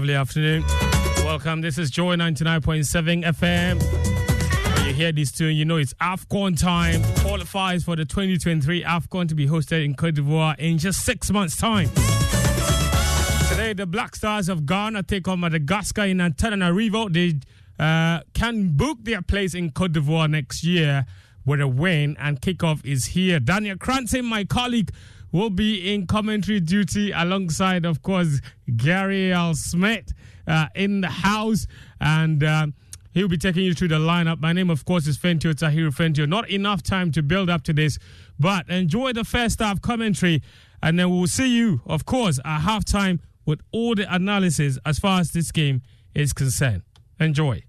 lovely afternoon. Welcome. This is Joy 99.7 FM. When you hear this tune, you know it's AFCON time. Qualifies for the 2023 AFCON to be hosted in Cote d'Ivoire in just 6 months' time. Today, the Black Stars of Ghana take on Madagascar in Antananarivo. They can book their place in Cote d'Ivoire next year with a win, and kickoff is here. Daniel Cranston, my colleague, will be in commentary duty alongside, of course, Gary L. Smith in the house, and he'll be taking you through the lineup. My name, of course, is Fentio Tahiru Fentio. Not enough time to build up to this, but enjoy the first half commentary, and then we'll see you, of course, at halftime with all the analysis as far as this game is concerned. Enjoy.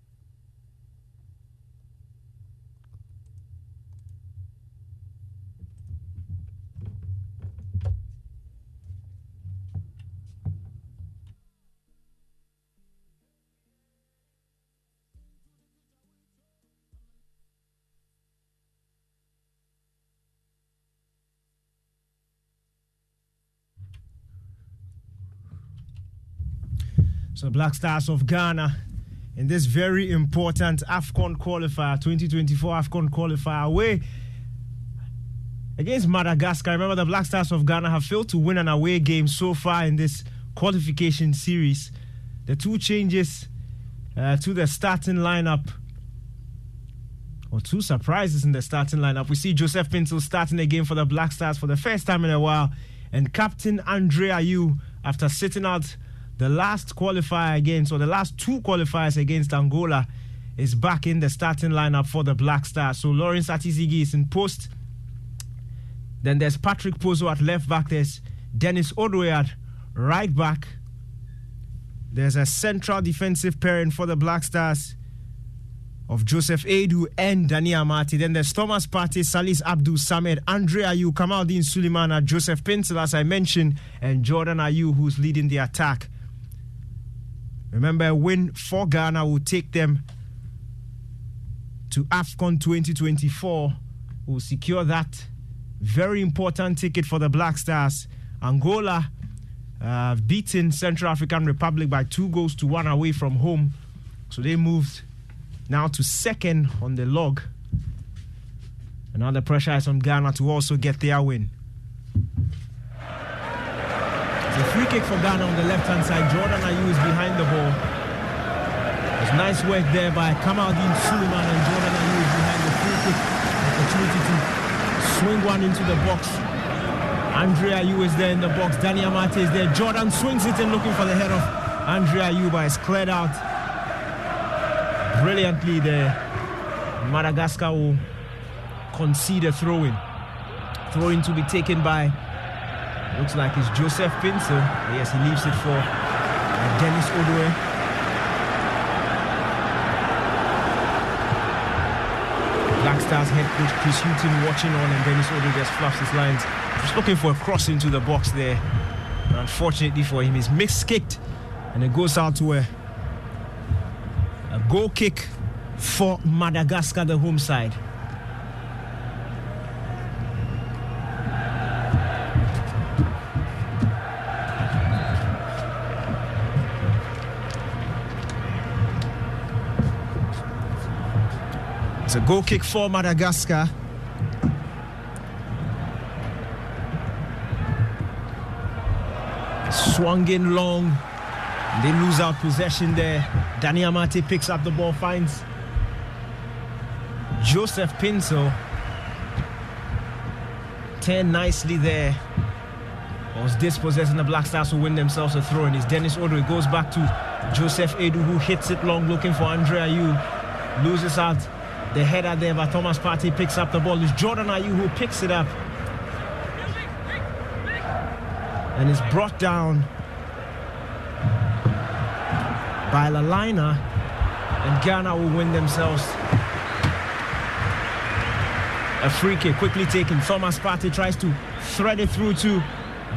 So Black Stars of Ghana in this very important AFCON qualifier, 2024 AFCON qualifier away against Madagascar. Remember, the Black Stars of Ghana have failed to win an away game so far in this qualification series. The two changes to the starting lineup, or two surprises in the starting lineup. We see Joseph Pinto starting again for the Black Stars for the first time in a while, and Captain Andre Ayew, after sitting out the last qualifier against, or the last two qualifiers against Angola, is back in the starting lineup for the Black Stars. So Lawrence Atizigi is in post. Then there's Patrick Pozo at left back. There's Dennis Odoi at right back. There's a central defensive pairing for the Black Stars of Joseph Edu and Dani Amati. Then there's Thomas Partey, Salis Abdul Samed, Andre Ayew, Kamaldeen Suleiman, Joseph Pinto, as I mentioned, and Jordan Ayew, who's leading the attack. Remember, a win for Ghana will take them to AFCON 2024. Will secure that very important ticket for the Black Stars. Angola beaten Central African Republic by 2-1 away from home. So they moved now to second on the log. And now the pressure is on Ghana to also get their win. It's a free kick for Ghana on the left-hand side. Jordan Ayew is behind the ball. There's nice work there by Kamaldeen Suleiman, and Jordan Ayew is behind the free kick. Opportunity to swing one into the box. Andre Ayew is there in the box. Dani Amati is there. Jordan swings it in looking for the head of Andre Ayew, but it's cleared out brilliantly there. Madagascar will concede a throw-in. Throw-in to be taken by, looks like it's Joseph Pinto. Yes, he leaves it for Dennis Odoi. Black Stars head coach Chris Hughton watching on, and Dennis Odoi just fluffs his lines. Just looking for a cross into the box there. And unfortunately for him, he's miskicked, and it goes out to a goal kick for Madagascar, the home side. It's a goal kick for Madagascar. Swung in long. They lose out possession there. Dani Amati picks up the ball, finds Joseph Pinto. Turn nicely there. Was dispossessed, and the Black Stars will win themselves a throw. And it's Dennis Odoi. Goes back to Joseph Edu, who hits it long, looking for Andre Ayew. Loses out the header there, but Thomas Partey picks up the ball. It's Jordan Ayew who picks it up. And is brought down by Lalina, and Ghana will win themselves a free kick. Quickly taken. Thomas Partey tries to thread it through to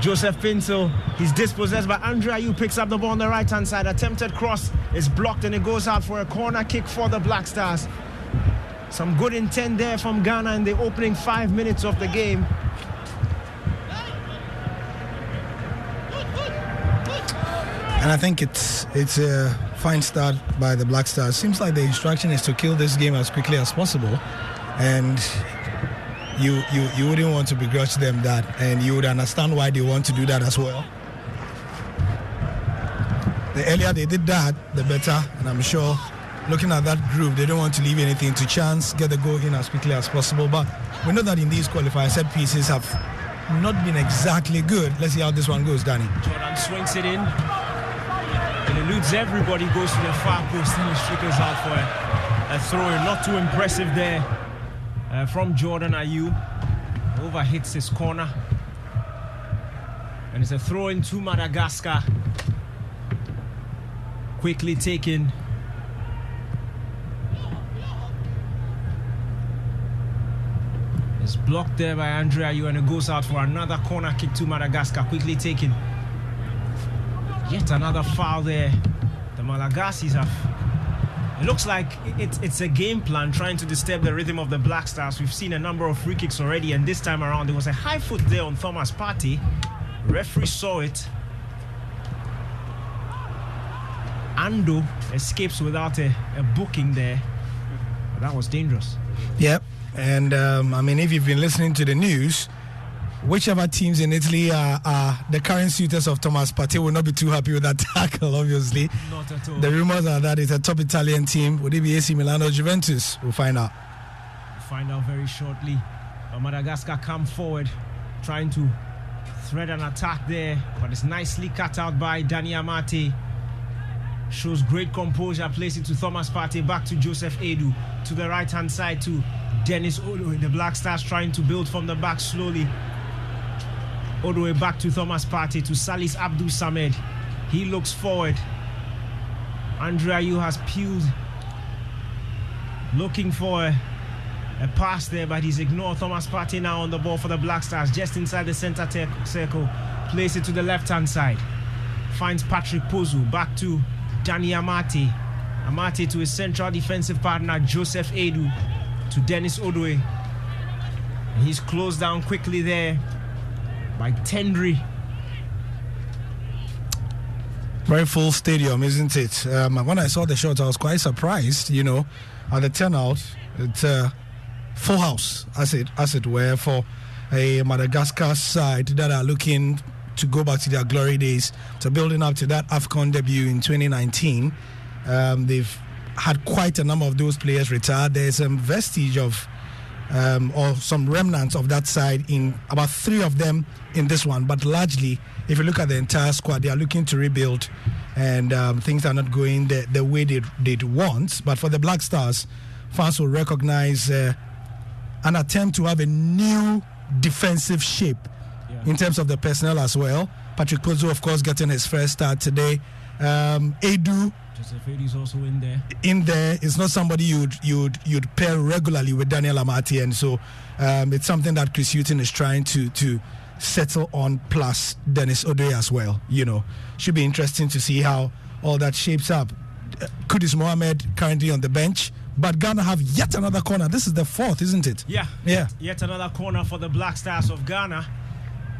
Joseph Pinto. He's dispossessed, but Andre Ayew picks up the ball on the right-hand side. Attempted cross is blocked, and it goes out for a corner kick for the Black Stars. Some good intent there from Ghana in the opening 5 minutes of the game. And I think it's a fine start by the Black Stars. Seems like the instruction is to kill this game as quickly as possible, and you wouldn't want to begrudge them that, and you would understand why they want to do that as well. The earlier they did that, the better, and I'm sure looking at that group, they don't want to leave anything to chance, get the goal in as quickly as possible. But we know that in these qualifiers, set pieces have not been exactly good. Let's see how this one goes, Danny. Jordan swings it in. It eludes everybody, goes to the far post, and he trickles out for a throw-in. Not too impressive there from Jordan Ayew. Overhits his corner. And it's a throw-in to Madagascar. Quickly taken. It's blocked there by Andre Ayew, and it goes out for another corner kick to Madagascar. Quickly taken. Yet another foul there. The Malagasi's have. It looks like it's a game plan trying to disturb the rhythm of the Black Stars. We've seen a number of free kicks already, and this time around there was a high foot there on Thomas Partey. Referee saw it. Ando escapes without a booking there. But that was dangerous. Yep. And I mean, if you've been listening to the news, whichever teams in Italy are the current suitors of Thomas Partey will not be too happy with that tackle, obviously. Not at all. The rumors are that it's a top Italian team. Would it be AC Milan or Juventus? We'll find out. We'll find out very shortly. But Madagascar come forward, trying to thread an attack there. But it's nicely cut out by Danny Amate. Shows great composure, plays it to Thomas Partey, back to Joseph Edu. To the right-hand side to Dennis Odoe. The Black Stars trying to build from the back slowly. Odoe back to Thomas Partey, to Salis Abdul Samed. He looks forward. Andre Ayew has peeled, looking for a pass there, but he's ignored. Thomas Partey now on the ball for the Black Stars, just inside the center circle. Plays it to the left-hand side. Finds Patrick Pozu, back to Danny Amate. Amate to his central defensive partner, Joseph Edu. To Dennis Odoe. He's closed down quickly there by Tendry. Very full stadium, isn't it? When I saw the shot, I was quite surprised, at the turnout. It's a full house, as it were, for a Madagascar side that are looking to go back to their glory days, to building up to that AFCON debut in 2019. They've had quite a number of those players retired. There's some vestige of or some remnants of that side in about 3 of them in this one, but largely, if you look at the entire squad, they are looking to rebuild, and things are not going the way they'd want. But for the Black Stars, fans will recognize an attempt to have a new defensive shape in terms of the personnel as well. Patrick Pozo, of course, getting his first start today. Edu, Joseph Edu is also in there. It's not somebody you'd pair regularly with Daniel Amate, and so it's something that Chris Hughton is trying to settle on. Plus Dennis Odoe as well. Should be interesting to see how all that shapes up. Kudus Mohamed currently on the bench, but Ghana have yet another corner. This is the 4th, isn't it? Yeah. Yet another corner for the Black Stars of Ghana.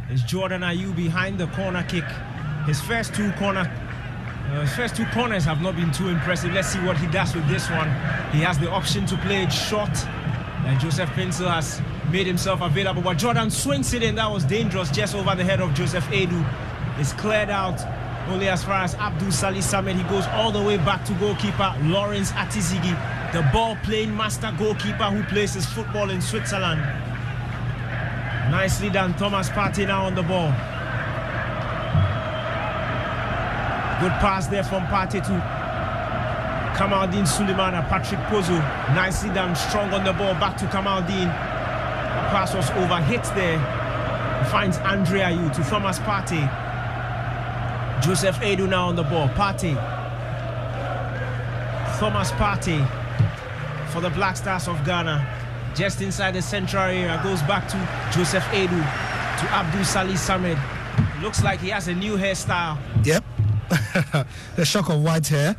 It's Jordan Ayew behind the corner kick. His first two corners have not been too impressive. Let's see what he does with this one. He has the option to play it short. And Joseph Pinsel has made himself available. But Jordan swings it in. That was dangerous, just over the head of Joseph Edu. It's cleared out only as far as Abdul Salis Samed. He goes all the way back to goalkeeper Lawrence Atizigi, the ball-playing master goalkeeper who plays his football in Switzerland. Nicely done. Thomas Partey now on the ball. Good pass there from Partey to Kamaldeen Sulemana. Patrick Pozo, nicely done, strong on the ball, back to Kamaldeen. The pass was overhit there. He finds Andre Ayew to Thomas Partey. Joseph Edu now on the ball. Partey. Thomas Partey for the Black Stars of Ghana. Just inside the central area, goes back to Joseph Edu, to Abdul Salis Samed. Looks like he has a new hairstyle. Yep. The shock of white hair,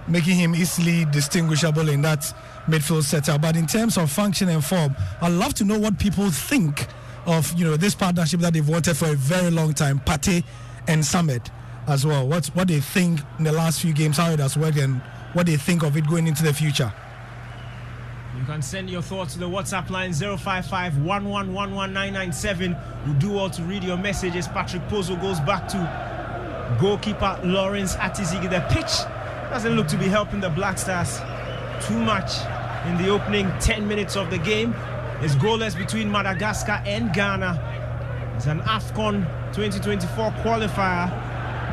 making him easily distinguishable in that midfield setup. But in terms of function and form, I'd love to know what people think of this partnership that they've wanted for a very long time, Partey and Samed. as well. What they think in the last few games, how it has worked, and what they think of it going into the future. You can send your thoughts to the WhatsApp line 055-1111-997. We'll do all to read your messages. Patrick Pozo goes back to goalkeeper Lawrence Atizigi. The pitch doesn't look to be helping the Black Stars too much in the opening 10 minutes of the game. It's goalless between Madagascar and Ghana. It's an AFCON 2024 qualifier.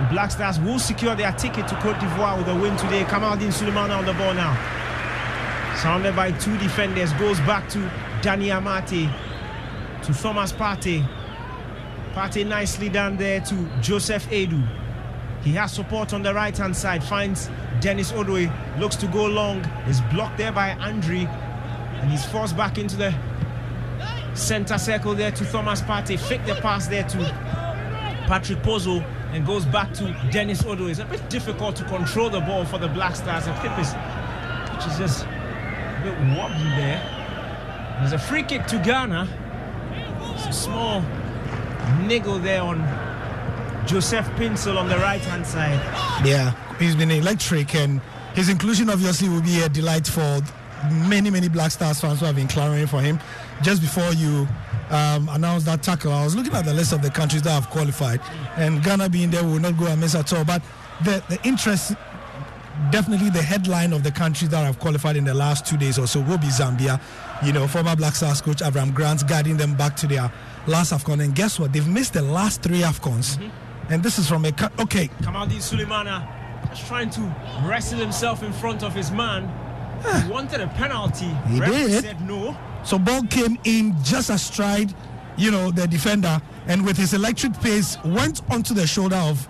The Black Stars will secure their ticket to Cote d'Ivoire with a win today. Kamaldeen Sulemana on the ball now. Surrounded by two defenders, goes back to Danny Amate, to Thomas Partey. Partey nicely down there to Joseph Edu. He has support on the right-hand side, finds Dennis Odoi, looks to go long, is blocked there by Andre, and he's forced back into the center circle there to Thomas Partey. Fake the pass there to Patrick Pozo, and goes back to Dennis Odoi. It's a bit difficult to control the ball for the Black Stars. The tip is, which is just a bit wobbly there. There's a free kick to Ghana. It's a small niggle there on Joseph Pinsel on the right-hand side. Yeah, he's been electric, and his inclusion obviously will be a delight for many Black Stars fans who have been clamoring for him. Just before you announced that tackle, I was looking at the list of the countries that have qualified, and Ghana being there will not go amiss at all. But the interest, definitely the headline of the countries that have qualified in the last 2 days or so will be Zambia. You know, former Black Stars coach Abraham Grant guiding them back to their last AFCON, and guess what? They've missed the last 3 AFCONs. And this is from a Kamaldeen Sulemana just trying to wrestle himself in front of his man. He wanted a penalty. He did. Said no. So ball came in just astride, the defender, and with his electric pace went onto the shoulder of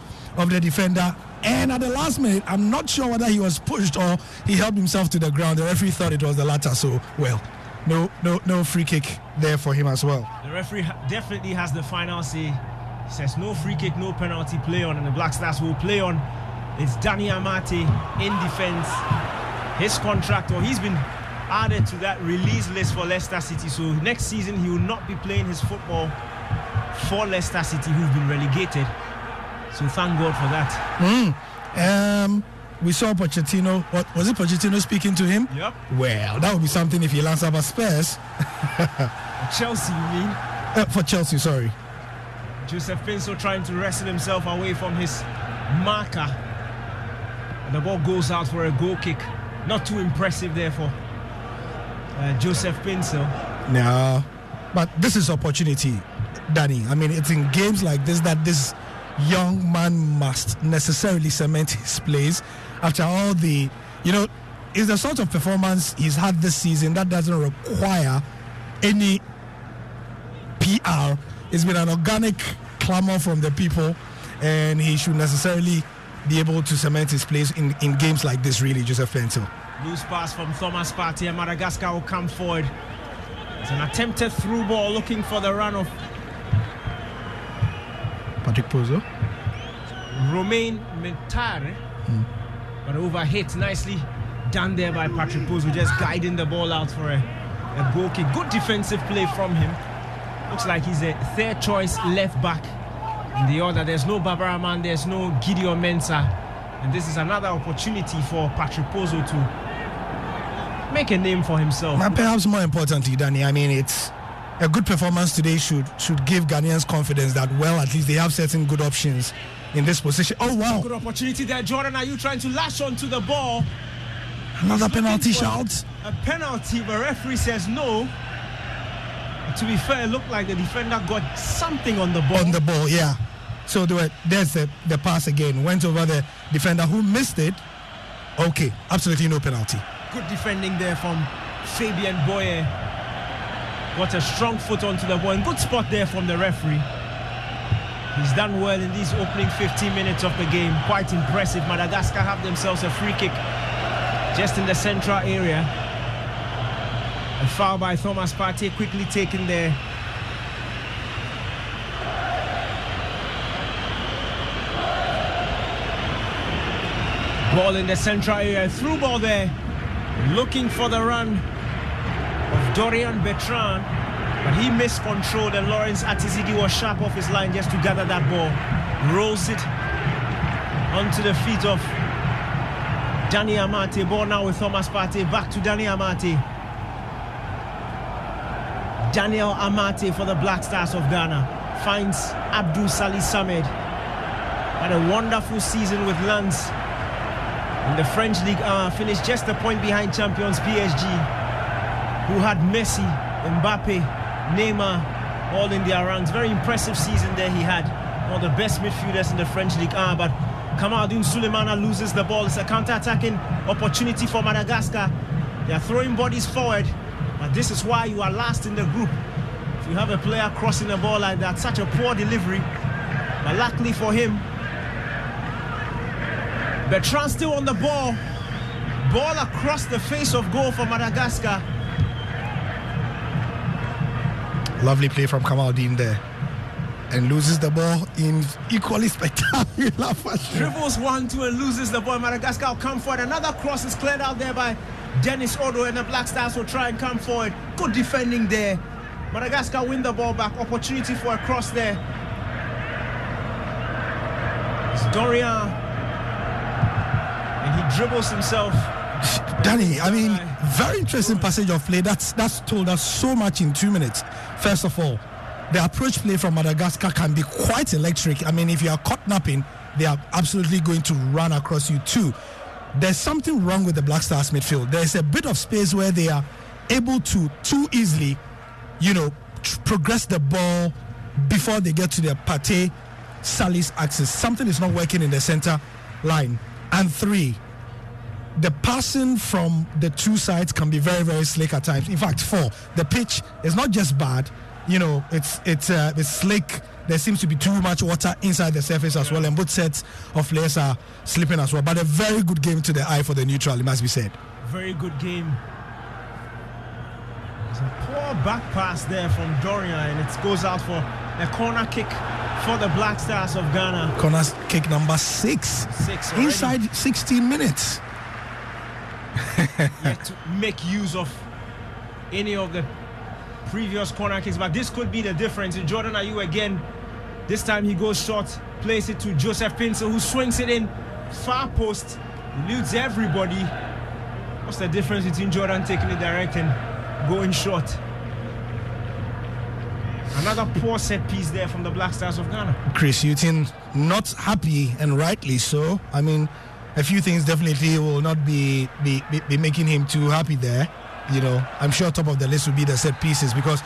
the defender. And at the last minute, I'm not sure whether he was pushed or he helped himself to the ground. The referee thought it was the latter. So no free kick there for him as well. The referee definitely has the final say. He says no free kick, no penalty, play on, and the Black Stars will play on. It's Danny Amate in defense. His contract, or he's been added to that release list for Leicester City. So next season he will not be playing his football for Leicester City, who've been relegated. So thank God for that. We saw Pochettino. What was it? Pochettino speaking to him? Yep. Well, that would be something if he lands up at Spurs. Chelsea, you mean? For Chelsea, sorry. Joseph Pinsel trying to wrestle himself away from his marker. And the ball goes out for a goal kick. Not too impressive there for Joseph Pinsel. No, but this is opportunity, Danny. I mean, it's in games like this that this young man must necessarily cement his place after all the, it's the sort of performance he's had this season that doesn't require any PR. It's been an organic clamor from the people, and he should necessarily be able to cement his place in games like this, really, Joseph Pinsel. Loose pass from Thomas Partey, and Madagascar will come forward. It's an attempted through ball looking for the run of Patrick Pozo. Romain Mentare, but overhit nicely done there by Patrick Pozo, just guiding the ball out for a goal kick. Good defensive play from him. Looks like he's a third choice left back in the order. There's no Barbara Man, there's no Gideon Mensah, and this is another opportunity for Patrick Pozo to make a name for himself. And perhaps more importantly, Danny, I mean, it's a good performance today should give Ghanaians confidence that, well, at least they have certain good options in this position. Oh, wow. Good opportunity there. Jordan, are you trying to lash onto the ball? Another penalty shout. A penalty, but referee says no. To be fair, it looked like the defender got something on the ball. On the ball, yeah. So there's the pass again. Went over the defender who missed it. Okay, absolutely no penalty. Good defending there from Fabian Boye. Got a strong foot onto the ball. And good spot there from the referee. He's done well in these opening 15 minutes of the game. Quite impressive. Madagascar have themselves a free kick just in the central area. A foul by Thomas Partey quickly taken there. Ball in the central area. Through ball there. Looking for the run of Dorian Bertrand. But he missed control, and Lawrence Atizigi was sharp off his line just to gather that ball. Rolls it onto the feet of Danny Amate. Ball now with Thomas Partey. Back to Danny Amate. Daniel Amate for the Black Stars of Ghana finds Abdul Salih Samed. Had a wonderful season with Lens in the French League. Finished just a point behind champions PSG, who had Messi, Mbappe, Neymar all in their ranks. Very impressive season there he had. One of the best midfielders in the French League. But Kamaldeen Sulemana loses the ball. It's a counter-attacking opportunity for Madagascar. They are throwing bodies forward, but this is why you are last in the group. If you have a player crossing the ball like that, such a poor delivery. But luckily for him, Bertrand still on the ball. Ball across the face of goal for Madagascar. Lovely play from Kamaldeen there. And loses the ball in equally spectacular fashion. Dribbles 1-2 and loses the ball. Madagascar will come forward. Another cross is cleared out there by Dennis Odo, and the Black Stars will try and come forward. Good defending there. Madagascar win the ball back. Opportunity for a cross there. It's Dorian. And he dribbles himself. Danny, I mean, very interesting passage of play. That's told us so much in 2 minutes. First of all, the approach play from Madagascar can be quite electric. I mean, if you are caught napping, they are absolutely going to run across you too. There's something wrong with the Black Stars midfield. There's a bit of space where they are able to too easily, progress the ball before they get to the Partey Salih's axis. Something is not working in the center line. And 3, the passing from the two sides can be very, very slick at times. In fact, 4, the pitch is not just bad. It's slick. There seems to be too much water inside the surface as well, and both sets of players are slipping as well. But a very good game to the eye for the neutral, it must be said. Very good game. There's a poor back pass there from Dorian, and it goes out for a corner kick for the Black Stars of Ghana. Corner kick number 6 inside 16 minutes. Yet to make use of any of the previous corner kicks, but this could be the difference. Jordan Ayew again. This time he goes short, plays it to Joseph Pinsel, who swings it in far post, eludes everybody. What's the difference between Jordan taking it direct and going short? Another poor set piece there from the Black Stars of Ghana. Chris Hughton not happy, and rightly so. I mean, a few things definitely will not be making him too happy there. I'm sure top of the list would be the set pieces, because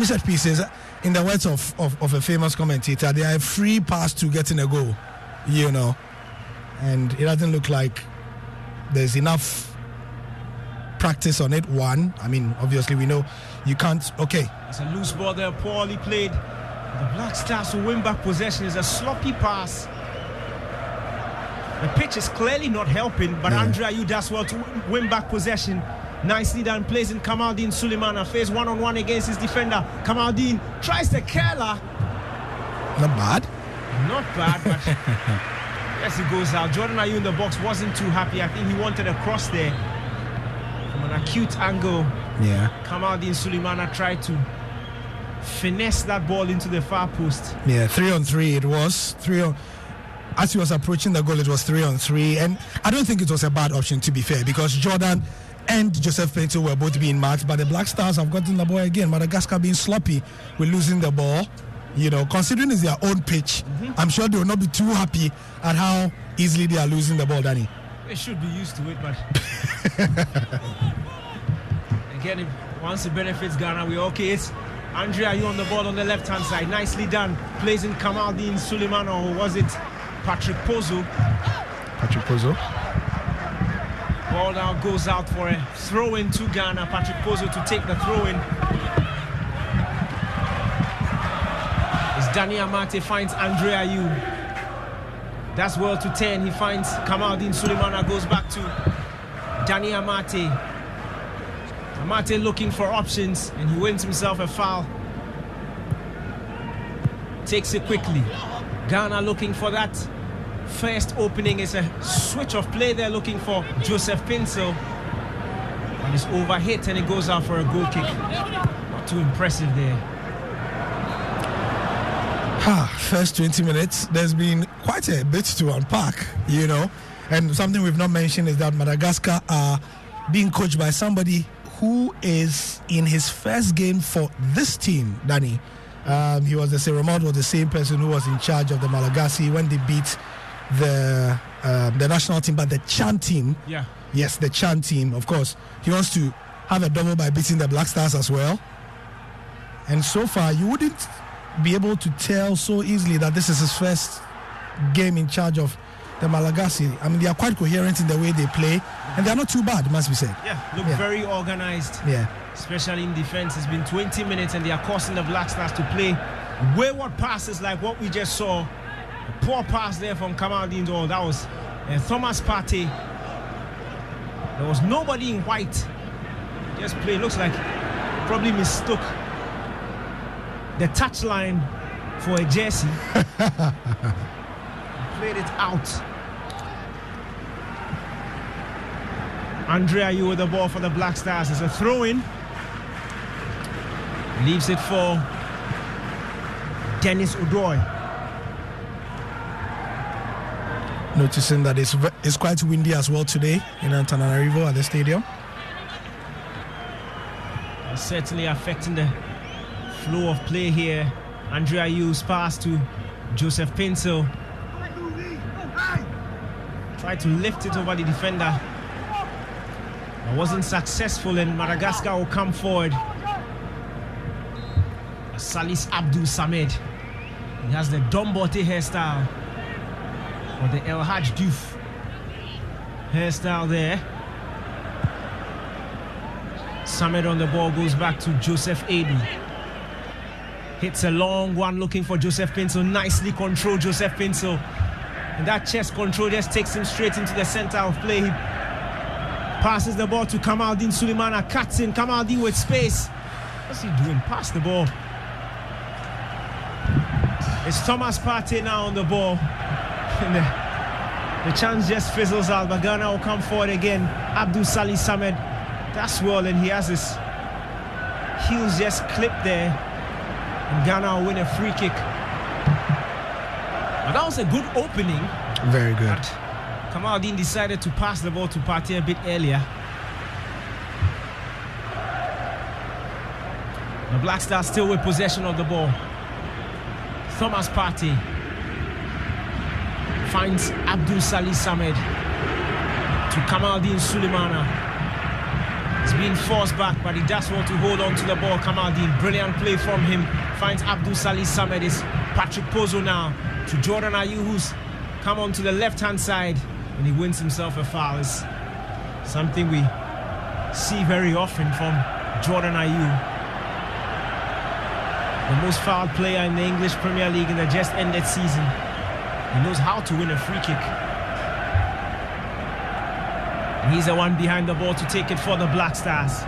set pieces, in the words of a famous commentator, they are a free pass to getting a goal, and it doesn't look like there's enough practice on it. One, obviously we know you can't. Okay, it's a loose ball there, poorly played. The Black Stars will win back possession. It's a sloppy pass. The pitch is clearly not helping, but Andre Ayew does well to win back possession. Nicely done, plays in Kamaldeen Sulemana, face one-on-one against his defender. Kamaldeen tries the curler. Not bad, but yes, he goes out. Jordan Ayew in the box wasn't too happy. I think he wanted a cross there from an acute angle. Yeah. Kamaldeen Sulemana tried to finesse that ball into the far post. Yeah, 3-on-3 it was. As he was approaching the goal, it was 3-on-3, and I don't think it was a bad option, to be fair, because Jordan and Joseph Pinsel were both being marked, but the Black Stars have gotten the ball again. Madagascar being sloppy with losing the ball. Considering it's their own pitch, I'm sure they will not be too happy at how easily they are losing the ball, Danny. They should be used to it, but again, once it benefits Ghana, we're okay. It's Andre Ayew on the ball on the left-hand side. Nicely done. Plays in Kamaldeen Sulemana, or was it Patrick Pozo? Ball now goes out for a throw-in to Ghana. Patrick Pozo to take the throw-in. As Danny Amate finds Andre Ayew. That's well to 10. He finds Kamaldeen Sulemana, goes back to Danny Amate. Amate looking for options, and he wins himself a foul. Takes it quickly. Ghana looking for that first opening. Is a switch of play there, looking for Joseph Pinsel, and it's overhit and it goes out for a goal kick. Not too impressive there. First 20 minutes, there's been quite a bit to unpack, you know. And something we've not mentioned is that Madagascar are being coached by somebody who is in his first game for this team, Danny. He was Ramon was the same person who was in charge of the Malagasy when they beat the national team, but the Chan team. Yeah. Yes, the Chan team, of course. He wants to have a double by beating the Black Stars as well. And so far, you wouldn't be able to tell so easily that this is his first game in charge of the Malagasy. I mean, they are quite coherent in the way they play, and they are not too bad, must be said. Look very organized. Especially in defense. It's been 20 minutes and they are causing the Black Stars to play wayward passes like what we just saw. A poor pass there from Kamaldeen Dole. That was Thomas Partey. There was nobody in white. Just play. Looks like probably mistook the touchline for a jersey. Played it out. Andre Ayew with the ball for the Black Stars. It's a throw-in. Leaves it for Dennis Odoi. Noticing that it's quite windy as well today in Antananarivo at the stadium. It's certainly affecting the flow of play here. Andre Ayew's pass to Joseph Pinto. Tried to lift it over the defender. It wasn't successful, and Madagascar will come forward. Salis Abdul Samed. He has the Dombote hairstyle, or the El Hadj Diouf hairstyle there. Samed on the ball, goes back to Joseph Aidoo. Hits a long one looking for Joseph Pinto. Nicely controlled Joseph Pinto. And that chest control just takes him straight into the center of play. He passes the ball to Kamaldeen Sulemana. Cuts in. Kamaldeen with space. What's he doing? Pass the ball. It's Thomas Partey now on the ball. And the chance just fizzles out, but Ghana will come forward again. Abdul Salih Samed. That's well, and he has his heels just clipped there. And Ghana will win a free kick. But that was a good opening. Very good. But Kamaldeen decided to pass the ball to Partey a bit earlier. The Black Stars still with possession of the ball. Thomas Partey finds Abdul Salih Samed to Kamaldeen Sulemana. He's being forced back, but he does want to hold on to the ball. Kamaldeen, brilliant play from him. Finds Abdul Salih Samed. It's Patrick Pozo now to Jordan Ayew, who's come on to the left-hand side, and he wins himself a foul. It's something we see very often from Jordan Ayew. The most fouled player in the English Premier League in the just ended season. He knows how to win a free kick. And he's the one behind the ball to take it for the Black Stars.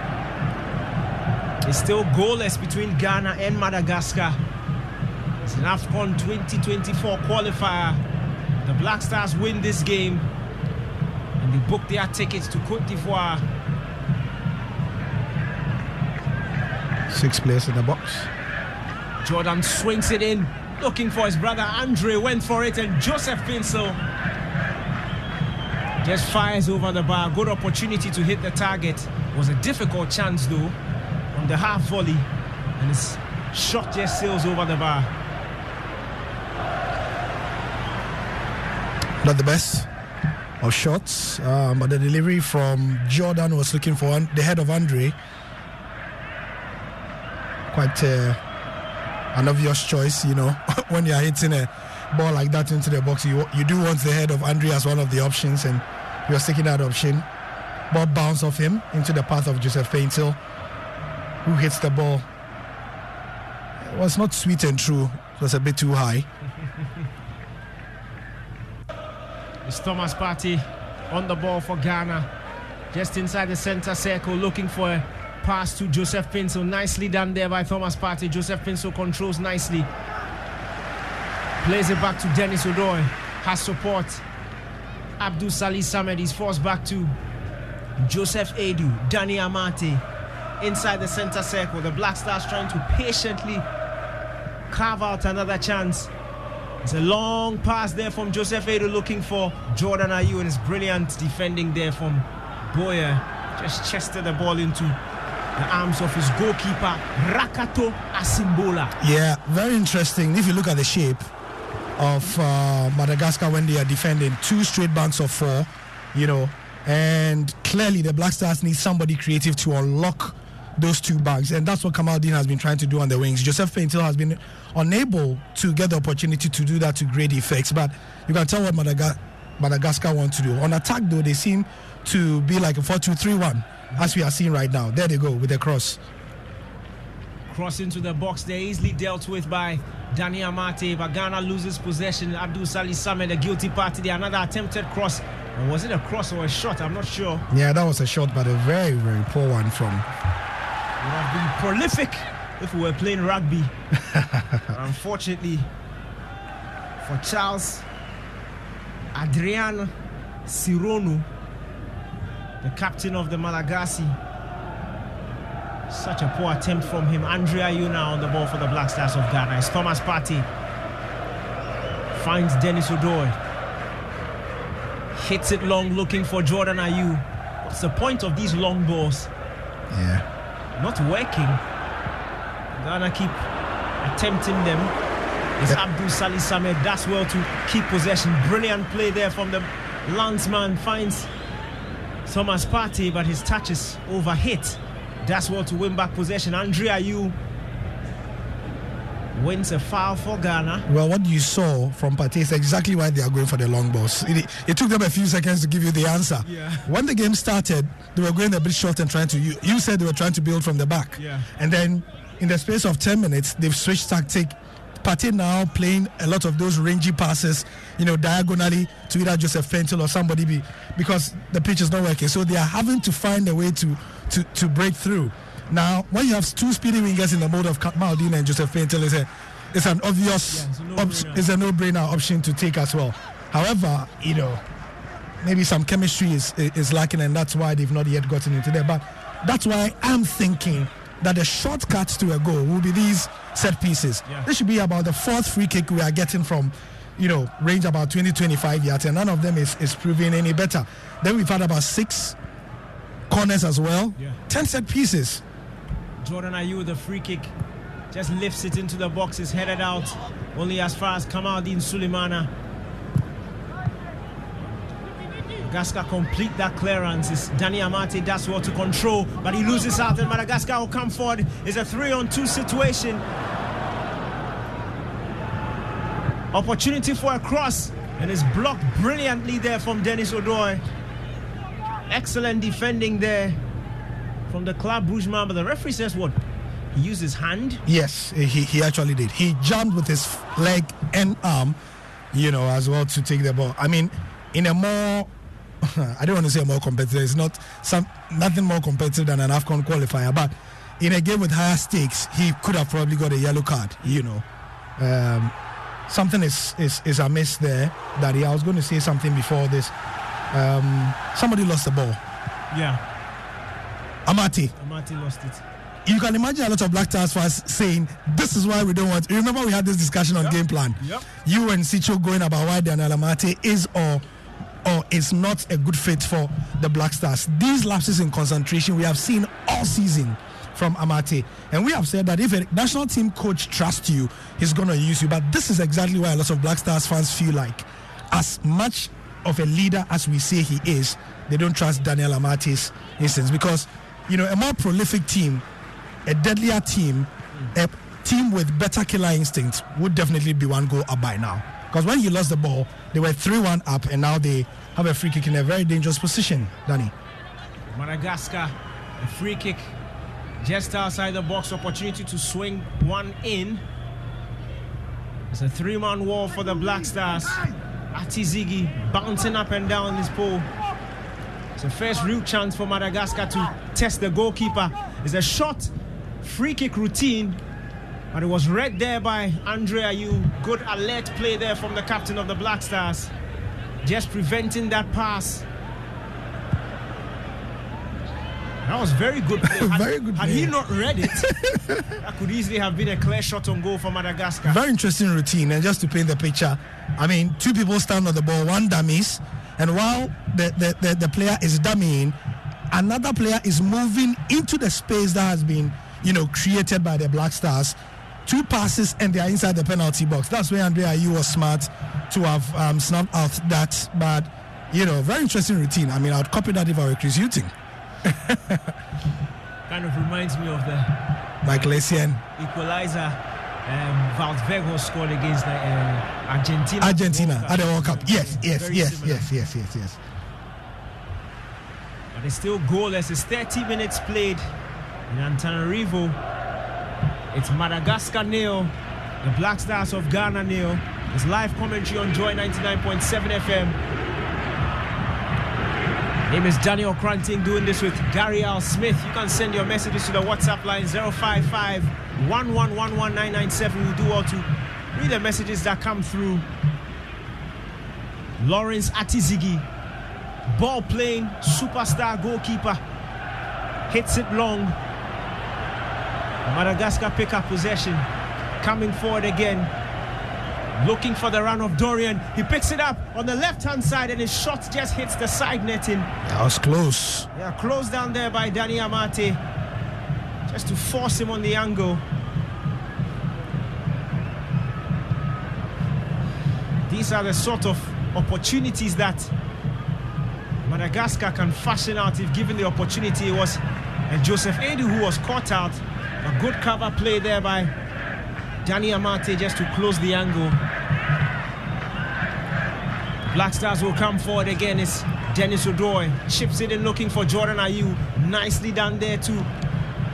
It's still goalless between Ghana and Madagascar. It's an AFCON 2024 qualifier. The Black Stars win this game and they book their tickets to Cote d'Ivoire. 6 players in the box. Jordan swings it in, looking for his brother. Andre went for it, and Joseph Pinto just fires over the bar. Good opportunity to hit the target. It was a difficult chance though on the half volley, and his shot just sails over the bar. Not the best of shots, but the delivery from Jordan was looking for the head of Andre. Quite an obvious choice, you know. When you are hitting a ball like that into the box, you do want the head of Andre as one of the options, and he was taking that option. Ball bounced off him into the path of Joseph Paintil, who hits the ball. It was not sweet and true. It was a bit too high. It's Thomas Partey on the ball for Ghana. Just inside the center circle, looking for a pass to Joseph Pinto. Nicely done there by Thomas Partey. Joseph Pinto controls nicely. Plays it back to Dennis Odoi. Has support. Abdul Salih Samed is forced back to Joseph Aidoo. Danny Amate inside the center circle. The Black Stars trying to patiently carve out another chance. It's a long pass there from Joseph Edo looking for Jordan Ayew, and it's brilliant defending there from Boyer. Just chested the ball into the arms of his goalkeeper, Rakato Asimbola. Yeah, very interesting. If you look at the shape of Madagascar when they are defending, 2 straight banks of 4, and clearly the Black Stars need somebody creative to unlock those 2 banks, and that's what Kamaldeen has been trying to do on the wings. Joseph Paintil has been unable to get the opportunity to do that to great effects, but you can tell what Madagascar want to do. On attack, though, they seem to be like a 4-2-3-1, as we are seeing right now. There they go with the cross. Cross into the box there, easily dealt with by Danny Amate, but Ghana loses possession. Abdul Salih Samed, the guilty party there. Another attempted cross. Or was it a cross or a shot? I'm not sure. Yeah, that was a shot, but a very, very poor one from... Would have been prolific if we were playing rugby. Unfortunately, for Charles Adrian Sirono, the captain of the Malagasy, such a poor attempt from him. Andre Ayew now on the ball for the Black Stars of Ghana. It's Thomas Partey. Finds Dennis Odoi. Hits it long looking for Jordan Ayew. What's the point of these long balls? Yeah. Not working. Ghana keep attempting them. It's Abdul Salih Samed. That's well to keep possession. Brilliant play there from the landsman. Finds Thomas Partey, but his touch is overhit. That's well to win back possession. Andre Ayew wins a foul for Ghana. Well, what you saw from Partey is exactly why they are going for the long balls. It took them a few seconds to give you the answer. Yeah. When the game started, they were going a bit short and trying to... You said they were trying to build from the back. Yeah. And then in the space of 10 minutes, they've switched tactic. Partey now playing a lot of those rangy passes, diagonally to either Joseph Paintil or somebody because the pitch is not working. So they are having to find a way to break through. Now, when you have 2 speedy wingers in the mode of Kamaldeen and Joseph Paintil, it's an obvious, it's a no-brainer option to take as well. However, maybe some chemistry is lacking, and that's why they've not yet gotten into there. But that's why I'm thinking that the shortcut to a goal will be these set pieces. Yeah. This should be about the 4th free kick we are getting from, range about 20-25 yards, and none of them is proving any better. Then we've had about 6 corners as well. Yeah. 10 set pieces. Jordan Ayew, the free kick, just lifts it into the box, is headed out only as far as Kamaldeen Sulemana. Madagascar complete that clearance. It's Danny Amate does well to control, but he loses out, and Madagascar will come forward. It's a 3-on-2 situation. Opportunity for a cross, and it's blocked brilliantly there from Dennis Odoi. Excellent defending there from the Club Brugge man, but the referee says what? He used his hand? Yes, he actually did. He jumped with his leg and arm, as well to take the ball. I mean, in a more... I don't want to say more competitive. It's nothing more competitive than an AFCON qualifier. But in a game with higher stakes, he could have probably got a yellow card. Something is amiss there. Daddy, I was going to say something before this. Somebody lost the ball. Yeah. Amate lost it. You can imagine a lot of Black Stars fans saying, this is why we don't want... Remember we had this discussion on game plan. Yep. You and Sicho going about why Daniel Amate is or is not a good fit for the Black Stars. These lapses in concentration we have seen all season from Amate, and we have said that if a national team coach trusts you, he's going to use you. But this is exactly why a lot of Black Stars fans feel like, as much of a leader as we say he is, they don't trust Daniel Amate's instance, because a more prolific team, a deadlier team, a team with better killer instincts would definitely be 1 goal up by now. Because when he lost the ball, they were 3-1 up, and now they have a free kick in a very dangerous position, Danny. Madagascar, a free kick just outside the box, opportunity to swing one in. It's a 3-man wall for the Black Stars. Atizigi bouncing up and down this pole. It's the first real chance for Madagascar to test the goalkeeper. It's a short free kick routine, but it was read there by Andre Ayew. Good alert play there from the captain of the Black Stars, just preventing that pass. That was very good play. Very good Had play. he not read it, that could easily have been a clear shot on goal for Madagascar. Very interesting routine. And just to paint the picture, I mean, 2 people stand on the ball, 1 dummies, and while the player is dummying, another player is moving into the space that has been, created by the Black Stars. 2 passes and they are inside the penalty box. That's where Andre Ayew was smart to have snubbed out that. But, very interesting routine. I mean, I'd copy that if I were Chris Hughton. Kind of reminds me of the Michael Essien equalizer Valverde scored against Argentina. At the World Cup. Yes. But it's still goalless. It's 30 minutes played in Antananarivo. It's Madagascar 0, the Black Stars of Ghana 0. It's live commentary on Joy 99.7 FM. Name is Daniel Cranting, doing this with Gary Al Smith. You can send your messages to the WhatsApp line 055 1111997. We'll do all to read the messages that come through. Lawrence Atizigi, ball playing superstar goalkeeper, hits it long. Madagascar pick up possession, coming forward again, looking for the run of Dorian. He picks it up on the left-hand side and his shot just hits the side netting. That was close. Yeah, closed down there by Danny Amate, just to force him on the angle. These are the sort of opportunities that Madagascar can fashion out if given the opportunity. It was Joseph Edu who was caught out. A good cover play there by Danny Amate just to close the angle. Black Stars will come forward again. It's Dennis Odoi. Chips it in looking for Jordan Ayew. Nicely done there to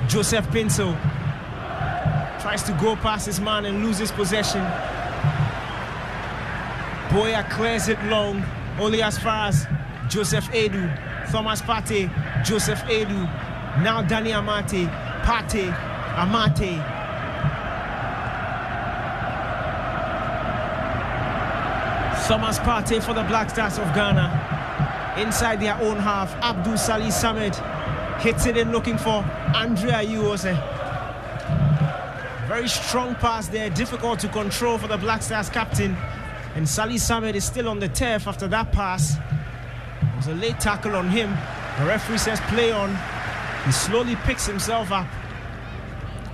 Joseph Pinso. Tries to go past his man and loses possession. Boya clears it long, only as far as Joseph Edu. Thomas Partey, Joseph Edu. Now Danny Amate. Partey, Amate. Thomas Partey for the Black Stars of Ghana. Inside their own half, Abdul Salih Samed hits it in looking for Andre Ayew. Very strong pass there, difficult to control for the Black Stars captain. And Salih Samed is still on the turf after that pass. It was a late tackle on him. The referee says play on. He slowly picks himself up.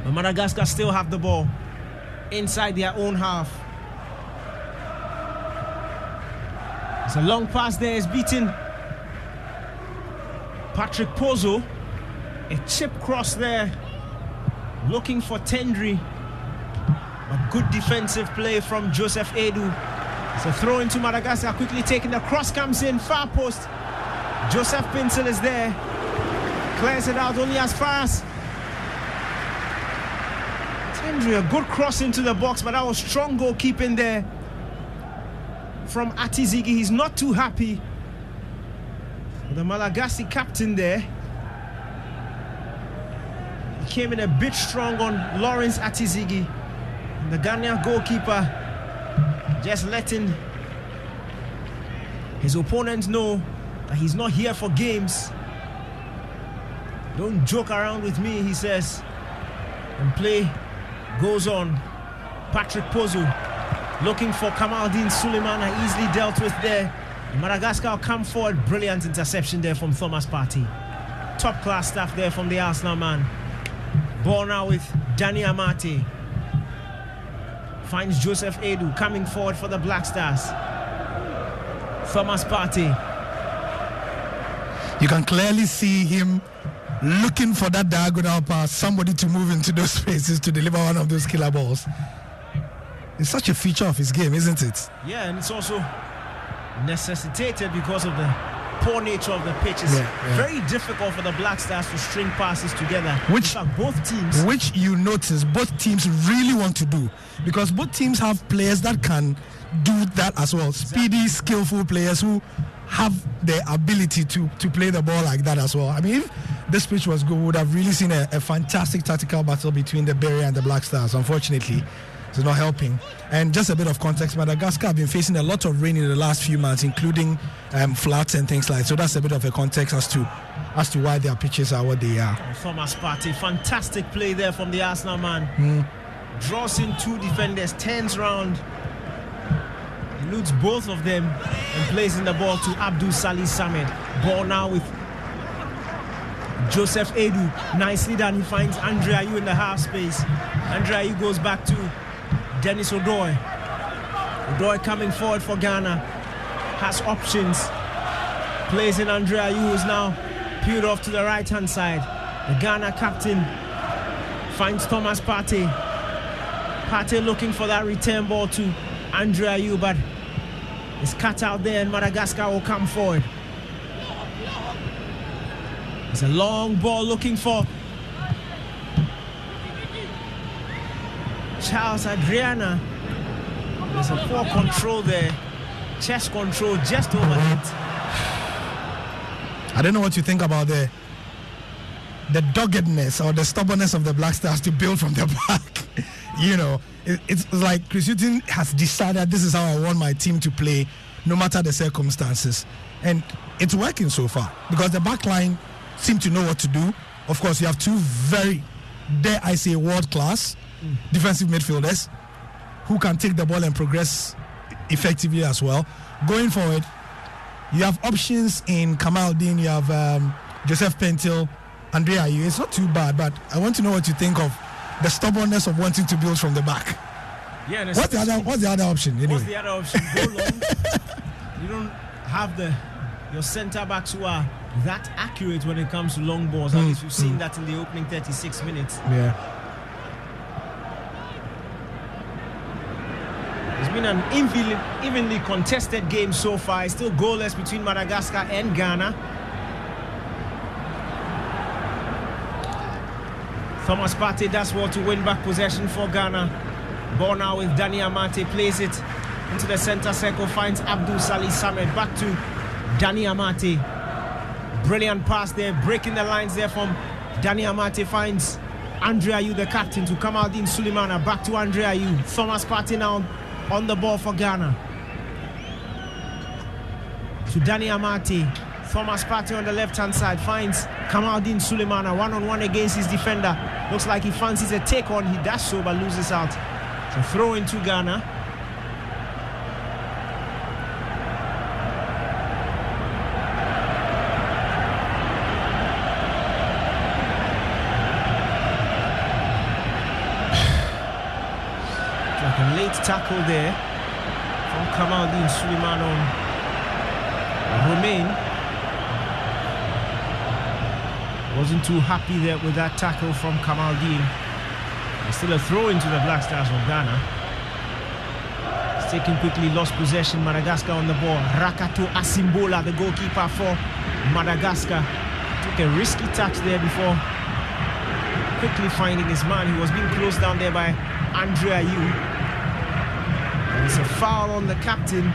But Madagascar still have the ball inside their own half. It's a long pass there. It's beaten Patrick Pozo. A chip cross there. Looking for Tendri. A good defensive play from Joseph Edu. It's a throw into Madagascar. Quickly taking the cross, comes in. Far post. Joseph Pinsel is there. Clears it out only as far as Tendri. A good cross into the box, but that was strong goalkeeping there from Atizigi. He's not too happy. The Malagasy captain there. He came in a bit strong on Lawrence Atizigi. And the Ghanaian goalkeeper just letting his opponent know that he's not here for games. Don't joke around with me, he says. And play goes on. Patrick Pozo looking for Kamaldeen Sulemana, easily dealt with there. And Madagascar will come forward. Brilliant interception there from Thomas Partey. Top class stuff there from the Arsenal man. Ball now with Danny Amate. Finds Joseph Edu coming forward for the Black Stars. Thomas Partey. You can clearly see him looking for that diagonal pass, somebody to move into those spaces to deliver one of those killer balls. It's such a feature of his game, isn't it? Yeah, and it's also necessitated because of the poor nature of the pitch. It's very difficult for the Black Stars to string passes together. Which both teams, which you notice both teams really want to do, because both teams have players that can do that as well. Speedy, skillful players who have the ability to play the ball like that as well. I mean, if this pitch was good, we would have really seen a fantastic tactical battle between the Berry and the Black Stars. Unfortunately, It's not helping. And just a bit of context, Madagascar have been facing a lot of rain in the last few months, including floods and things like that. So that's a bit of a context as to why their pitches are what they are. Thomas Partey, fantastic play there from the Arsenal man. Draws in 2 defenders, turns round, eludes both of them, and plays in the ball to Abdul Salih Samed. Ball now with Joseph Edu. Nicely done. He finds Andre Ayew in the half space. Andre Ayew goes back to Dennis Odoi. Odoi coming forward for Ghana. Has options. Plays in Andre Ayew, who is now peeled off to the right-hand side. The Ghana captain finds Thomas Partey. Partey looking for that return ball to Andre Ayew, but it's cut out there and Madagascar will come forward. It's a long ball looking for Charles Adriana. There's a poor control there. Chest control just overhit. I don't know what you think about the doggedness or the stubbornness of the Black Stars to build from the back. You know, it's like Chris Hughton has decided this is how I want my team to play, no matter the circumstances. And it's working so far because the back line seem to know what to do. Of course, you have 2 very, dare I say, world-class defensive midfielders who can take the ball and progress effectively as well. Going forward, you have options in Kamaldeen, you have Joseph Pentil, Andre Ayew. It's not too bad, but I want to know what you think of the stubbornness of wanting to build from the back. Yeah, what's the other option? Anyway? What's the other option? Go long. You don't have your centre backs who are that accurate when it comes to long balls. At least we've seen that in the opening 36 minutes. Yeah. It's been an evenly contested game so far. It's still goalless between Madagascar and Ghana. Thomas Partey does well to win back possession for Ghana. Ball now with Danny Amate, plays it into the center circle, finds Abdul Salih Samed. Back to Danny Amate. Brilliant pass there, breaking the lines there from Danny Amate, finds Andre Ayew, the captain, to Kamaldeen Sulemana. Back to Andre Ayew. Thomas Partey now on the ball for Ghana. To Danny Amate. Thomas Partey on the left-hand side finds Kamaldeen Sulemana one-on-one against his defender. Looks like he fancies a take-on. He does so but loses out. So throw into Ghana. Like a late tackle there from Kamaldeen Sulemana on Romain. Wasn't too happy there with that tackle from Kamaldeen. It's still a throw into the Black Stars of Ghana. It's taken quickly, lost possession. Madagascar on the ball. Rakato Asimbola, the goalkeeper for Madagascar, took a risky touch there before quickly finding his man. He was being closed down there by Andre Ayew. And it's a foul on the captain,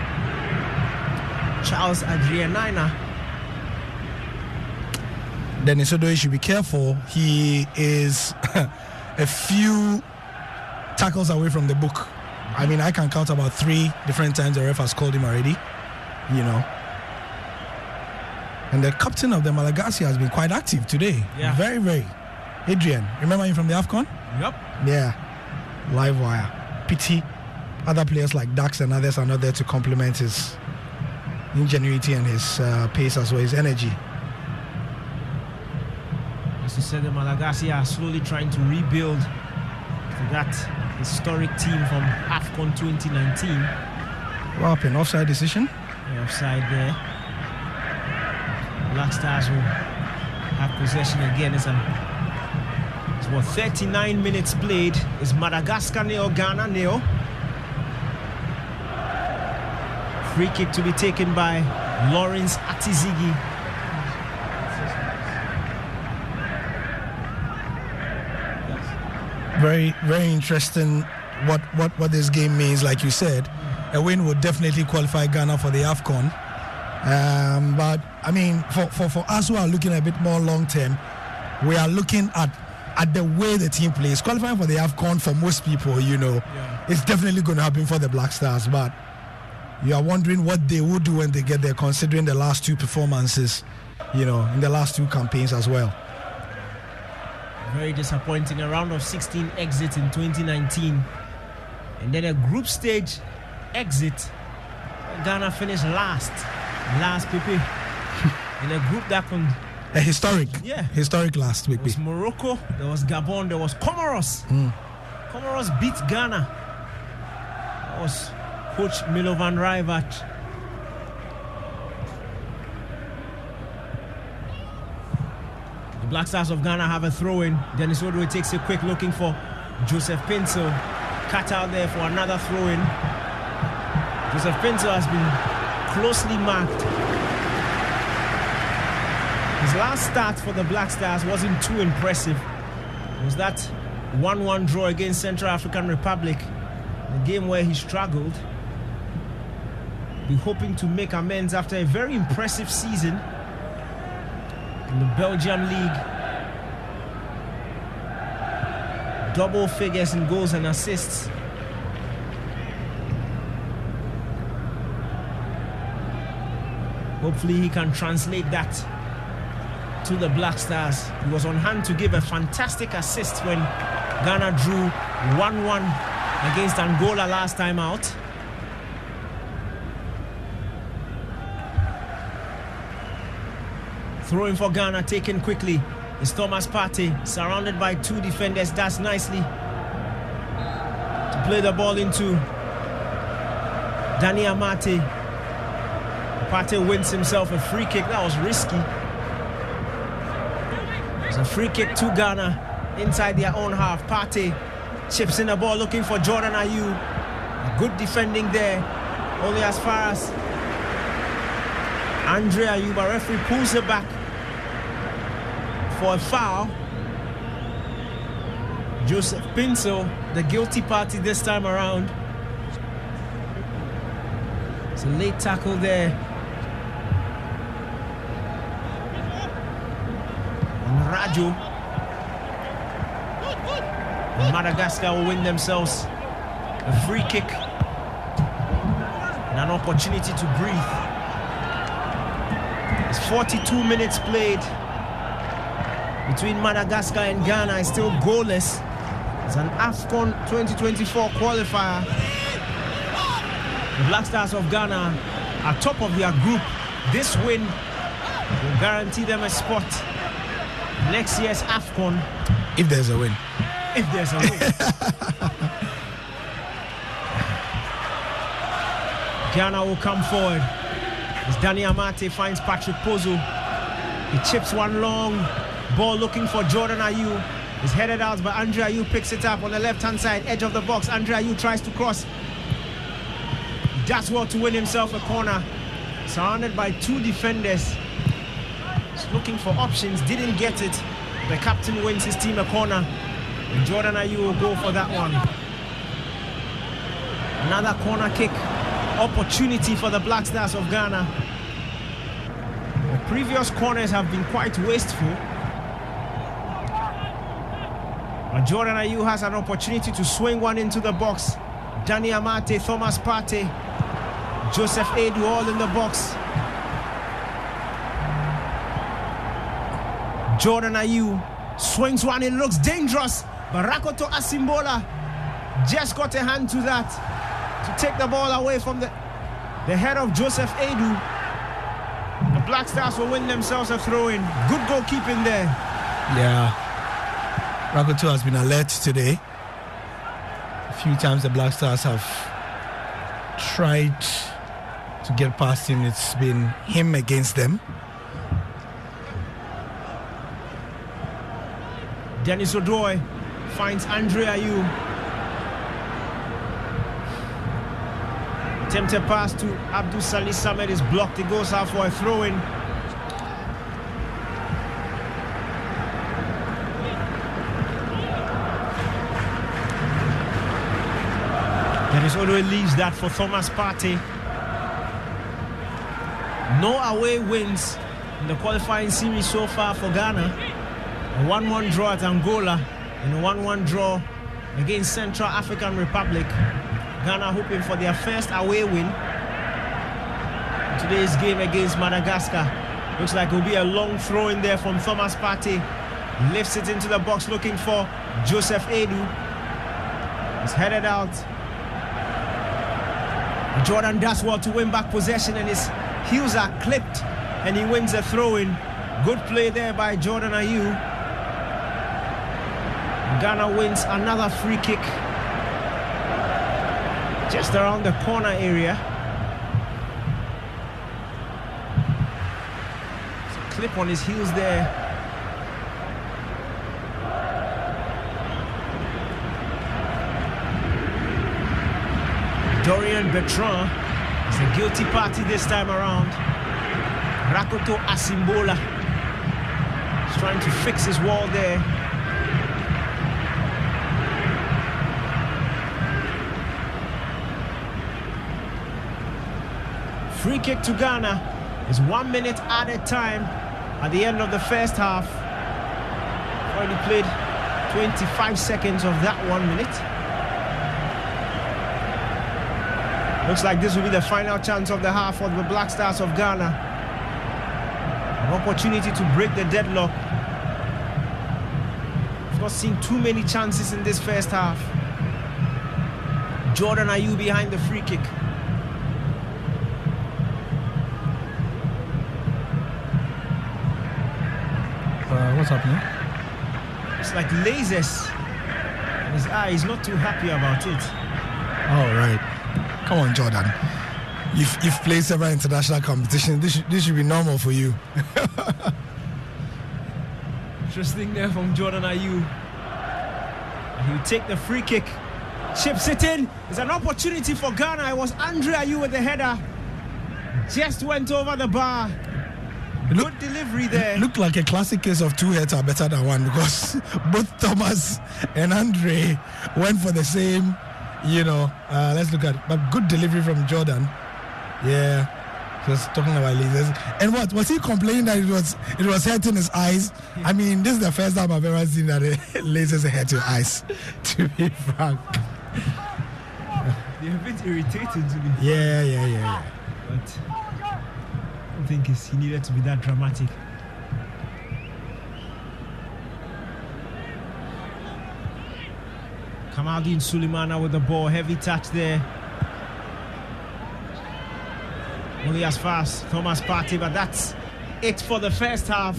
Charles Adrianina. Dennis Odoi should be careful. He is a few tackles away from the book. I mean, I can count about 3 different times the ref has called him already, you know. And the captain of the Malagasy has been quite active today. Yeah. Very, very. Adrian, remember him from the AFCON? Yep. Yeah. Live wire. Pity other players like Dax and others are not there to complement his ingenuity and his pace as well, his energy. As you said, the Malagasy are slowly trying to rebuild to that historic team from AFCON 2019. What happened? Offside decision? Yeah, offside there. Black Stars will have possession again. It's 39 minutes played. It's Madagascar nil, Ghana nil. Free kick to be taken by Lawrence Atizigi. Very, very interesting what this game means. Like you said, a win would definitely qualify Ghana for the AFCON. But I mean, for us who are looking a bit more long term, we are looking at at the way the team plays. Qualifying for the AFCON for most people, it's definitely going to happen for the Black Stars, but you are wondering what they will do when they get there, considering the last two performances, in the last two campaigns as well. Very disappointing. A round of 16 exit in 2019. And then a group stage exit. Ghana finished last, Pepe. In a group that could... A historic last week. There was Morocco, there was Gabon, there was Comoros. Comoros beat Ghana. That was Coach Milovan Raivat. The Black Stars of Ghana have a throw-in. Dennis Odoi takes a quick looking for Joseph Pinto. Cut out there for another throw-in. Joseph Pinto has been closely marked. His last start for the Black Stars wasn't too impressive. It was that 1-1 draw against Central African Republic, a game where he struggled. Be hoping to make amends after a very impressive season in the Belgian League. Double figures in goals and assists. Hopefully he can translate that to the Black Stars. He was on hand to give a fantastic assist when Ghana drew 1-1 against Angola last time out. Throwing for Ghana, taken quickly, is Thomas Partey, surrounded by two defenders. That's nicely to play the ball into Danny Amate. Partey wins himself a free kick. That was risky. It's a free kick to Ghana inside their own half. Partey chips in the ball looking for Jordan Ayew. Good defending there, only as far as Andre Ayew. But referee pulls it back for a foul. Joseph Pinto, the guilty party this time around. It's a late tackle there. Rajo. Madagascar will win themselves a free kick and an opportunity to breathe. It's 42 minutes played between Madagascar and Ghana. It's still goalless. It's an AFCON 2024 qualifier. The Black Stars of Ghana are top of their group. This win will guarantee them a spot next year's AFCON. If there's a win. If there's a win. Ghana will come forward. As Danny Amate finds Patrick Pozo. He chips one long ball looking for Jordan Ayew. It's headed out, but Andre Ayew picks it up on the left-hand side, edge of the box. Andre Ayew tries to cross. He does well to win himself a corner. Surrounded by two defenders. Looking for options, didn't get it. The captain wins his team a corner, and Jordan Ayew will go for that one. Another corner kick opportunity for the Black Stars of Ghana. The previous corners have been quite wasteful, but Jordan Ayew has an opportunity to swing one into the box. Danny Amate, Thomas Partey, Joseph Ayew all in the box. Jordan Ayew swings one, it looks dangerous, but Rakoto Asimbola just got a hand to that to take the ball away from the head of Joseph Ayew. The Black Stars will win themselves a throw-in. Good goalkeeping there. Yeah, Rakoto has been alert today. A few times the Black Stars have tried to get past him. It's been him against them. Dennis Odoi finds Andre Ayew. Attempted pass to Abdul Salih Samed is blocked. He goes out for a throw-in. Dennis Odoi leaves that for Thomas Partey. No away wins in the qualifying series so far for Ghana. A 1-1 draw at Angola and a 1-1 draw against Central African Republic. Ghana hoping for their first away win. Today's game against Madagascar. Looks like it will be a long throw in there from Thomas Partey. Lifts it into the box looking for Joseph Edu. He's headed out. Jordan does well to win back possession and his heels are clipped and he wins a throw-in. Good play there by Jordan Ayew. Ghana wins another free kick just around the corner area. So clip on his heels there. Dorian Bertrand is the guilty party this time around. Rakoto Asimbola is trying to fix his wall there. Free kick to Ghana is 1 minute added time at the end of the first half. Already played 25 seconds of that 1 minute. Looks like this will be the final chance of the half for the Black Stars of Ghana. An opportunity to break the deadlock. We've not seen too many chances in this first half. Jordan Ayew behind the free kick. What's happening? It's like lasers in his eye. He's not too happy about it. All right. Come on, Jordan. You've played several international competitions. This should be normal for you. Interesting there from Jordan Ayew. He'll take the free kick. Chips it in. It's an opportunity for Ghana. It was Andre Ayew with the header. Just went over the bar. Good delivery there. Looked like a classic case of two heads are better than one, because both Thomas and Andre went for the same, let's look at it. But good delivery from Jordan. Yeah. Just talking about lasers. And what? Was he complaining that it was hurting his eyes? I mean, this is the first time I've ever seen that lasers hurt your eyes, to be frank. They're a bit irritating to me. Yeah. But I don't think he needed to be that dramatic. Kamaldeen Sulemana with the ball. Heavy touch there. Only as fast, Thomas Partey, but that's it for the first half.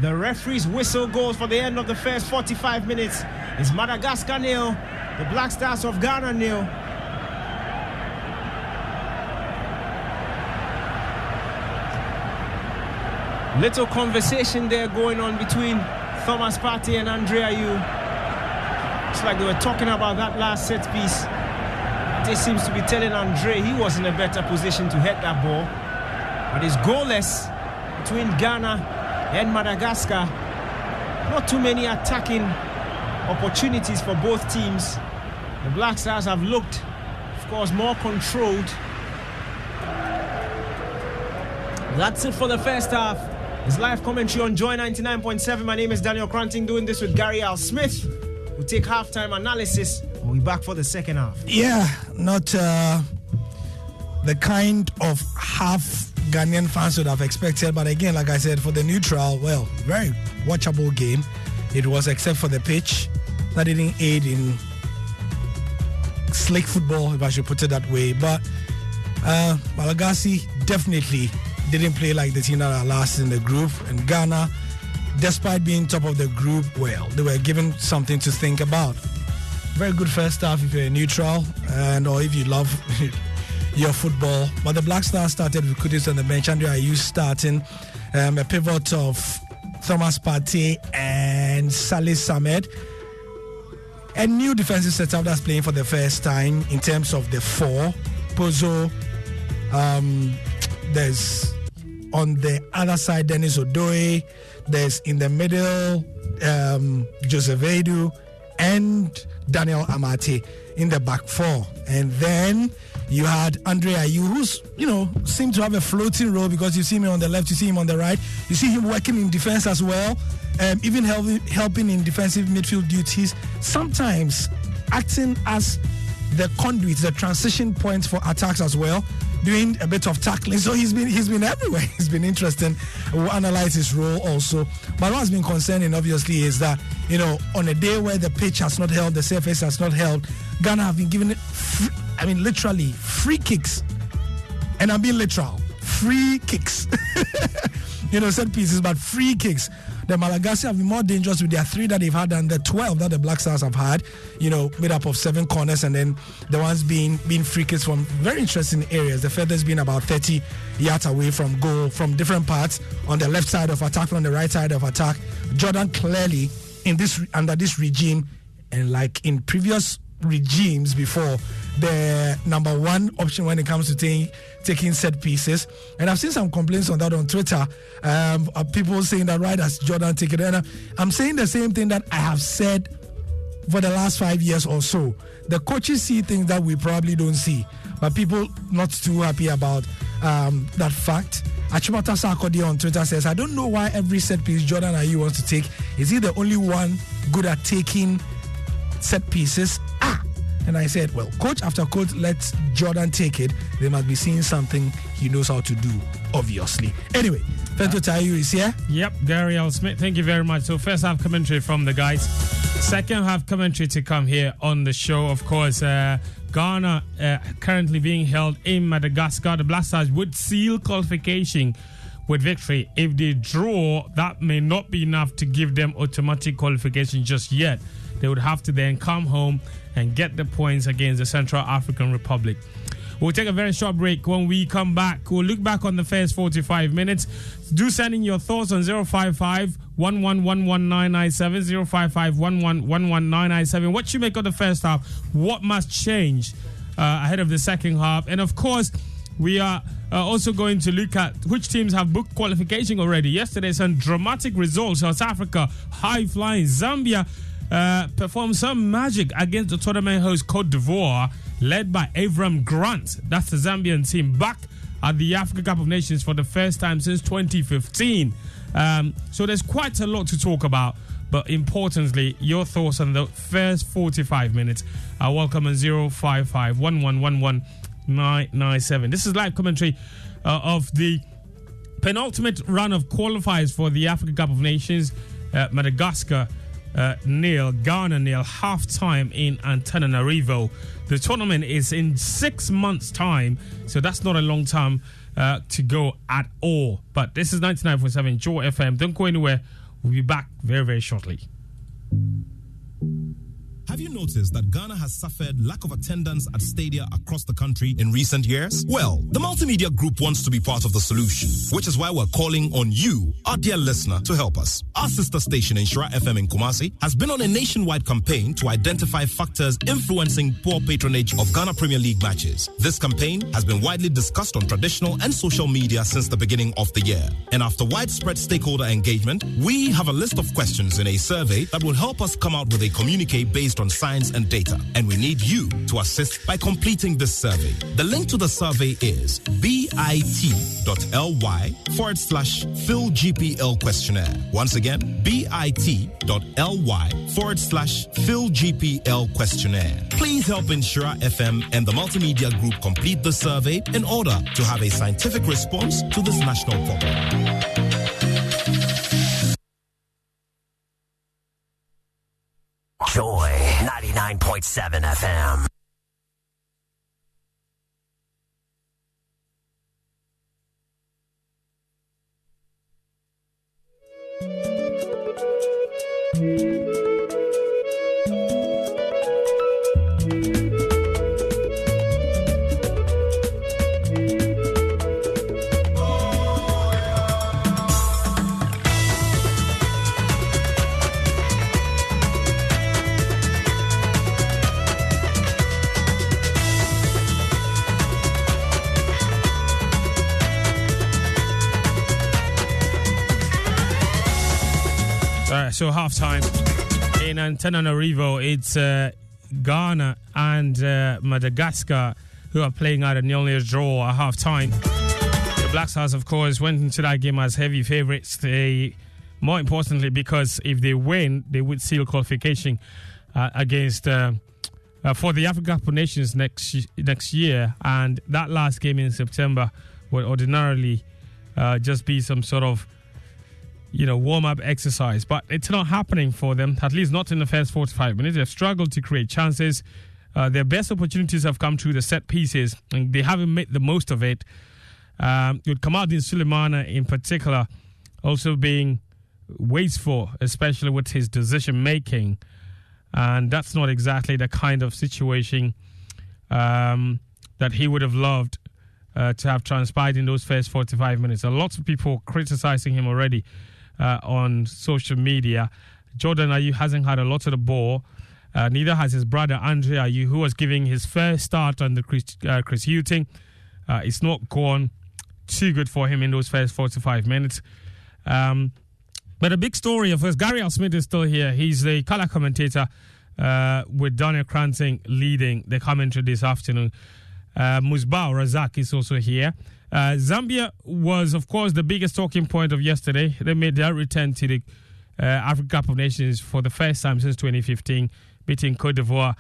The referee's whistle goes for the end of the first 45 minutes. It's Madagascar 0, the Black Stars of Ghana 0. Little conversation there going on between Thomas Partey and Andre Ayew. It's like they were talking about that last set piece. This seems to be telling Andre he was in a better position to head that ball. But it's goalless between Ghana and Madagascar. Not too many attacking opportunities for both teams. The Black Stars have looked, of course, more controlled. That's it for the first half. It's live commentary on Joy 99.7. My name is Daniel Cranting, doing this with Gary Al Smith. We'll take halftime analysis. We'll be back for the second half. Yeah, not the kind of half Ghanaian fans would have expected. But again, like I said, for the neutral, well, very watchable game. It was, except for the pitch. That didn't aid in slick football, if I should put it that way. But Malagasy definitely didn't play like the team that are last in the group. And Ghana, despite being top of the group, well, they were given something to think about. Very good first half if you're a neutral or if you love your football. But the Black Stars started with Kudus on the bench. Andre Ayew starting, a pivot of Thomas Partey and Saleh Samed. A new defensive setup that's playing for the first time in terms of the four. Pozo, there's on the other side Dennis Odoye, there's in the middle Joseph Edu and Daniel Amate in the back four. And then you had Andre Ayew, who's, seemed to have a floating role, because you see me on the left, you see him on the right, you see him working in defense as well. even helping in defensive midfield duties, sometimes acting as the conduit, the transition point for attacks as well, doing a bit of tackling. So he's been everywhere. He's been interesting. We'll analyze his role also. But what's been concerning, obviously, is that, on a day where the pitch has not held, the surface has not held, Ghana have been given it, literally free kicks. And I'm being literal. Free kicks. Set pieces, but free kicks. The Malagasy have been more dangerous with their 3 that they've had than the 12 that the Black Stars have had, made up of 7 corners, and then the ones being free kicks from very interesting areas. The furthest being about 30 yards away from goal, from different parts, on the left side of attack, on the right side of attack. Jordan clearly under this regime, and like in previous regimes before, the number one option when it comes to taking set pieces. And I've seen some complaints on that on Twitter, people saying that right as Jordan take it, and I'm saying the same thing that I have said for the last 5 years or so. The coaches see things that we probably don't see, but people not too happy about that fact. Achimata Sarkodie on Twitter says, I don't know why every set piece Jordan Ayew wants to take. Is he the only one good at taking set pieces? And I said, well, coach after coach lets Jordan take it. They must be seeing something he knows how to do, obviously. Anyway, Fento Tayu is here. Yep, Gary L. Smith, thank you very much. So first half commentary from the guys. Second half commentary to come here on the show. Of course, Ghana currently being held in Madagascar. The Black Stars would seal qualification with victory. If they draw, that may not be enough to give them automatic qualification just yet. They would have to then come home and get the points against the Central African Republic. We'll take a very short break. When we come back, we'll look back on the first 45 minutes. Do send in your thoughts on 055 1111997, 055 1111997. What you make of the first half? What must change ahead of the second half? And of course, we are also going to look at which teams have booked qualification already. Yesterday, some dramatic results. South Africa, high-flying. Zambia performed some magic against the tournament host Cote d'Ivoire, led by Avram Grant. That's the Zambian team, back at the Africa Cup of Nations for the first time since 2015. So there's quite a lot to talk about, but importantly, your thoughts on the first 45 minutes are welcome on 055 1111997. This is live commentary of the penultimate run of qualifiers for the Africa Cup of Nations. Madagascar nil, Ghana nil, half-time in Antananarivo. The tournament is in 6 months' time, so that's not a long time to go at all. But this is 99.7 Joy FM. Don't go anywhere. We'll be back very, very shortly. Have you noticed that Ghana has suffered lack of attendance at stadia across the country in recent years? Well, the Multimedia Group wants to be part of the solution, which is why we're calling on you, our dear listener, to help us. Our sister station, Inshira FM in Kumasi, has been on a nationwide campaign to identify factors influencing poor patronage of Ghana Premier League matches. This campaign has been widely discussed on traditional and social media since the beginning of the year. And after widespread stakeholder engagement, we have a list of questions in a survey that will help us come out with a communique based on science and data, and we need you to assist by completing this survey. The link to the survey is bit.ly/PhilGPL questionnaire. Once again, bit.ly/PhilGPL questionnaire. Please help Inshira FM and the Multimedia Group complete the survey in order to have a scientific response to this national problem. Joy 99.7 FM. So half-time in Antananarivo, it's Ghana and Madagascar who are playing out a 0-0 draw at half-time. The Black Stars, of course, went into that game as heavy favourites. They More importantly, because if they win, they would seal qualification against for the African Cup of Nations next year. And that last game in September would ordinarily just be some sort of warm-up exercise. But it's not happening for them, at least not in the first 45 minutes. They've struggled to create chances. Their best opportunities have come through the set pieces, and they haven't made the most of it. With Kamaldeen Sulemana in particular also being wasteful, especially with his decision-making. And that's not exactly the kind of situation that he would have loved to have transpired in those first 45 minutes. There are lots of people criticizing him already on social media. Jordan Ayew hasn't had a lot of the ball. Neither has his brother Andre Ayew, who was giving his first start under Chris Hughton. It's not gone too good for him in those first 45 minutes. But a big story, of course, Gary Al Smith is still here. He's the color commentator with Daniel Cranting leading the commentary this afternoon. Musbah Razak is also here. Zambia was, of course, the biggest talking point of yesterday. They made their return to the African Cup of Nations for the first time since 2015, beating Cote d'Ivoire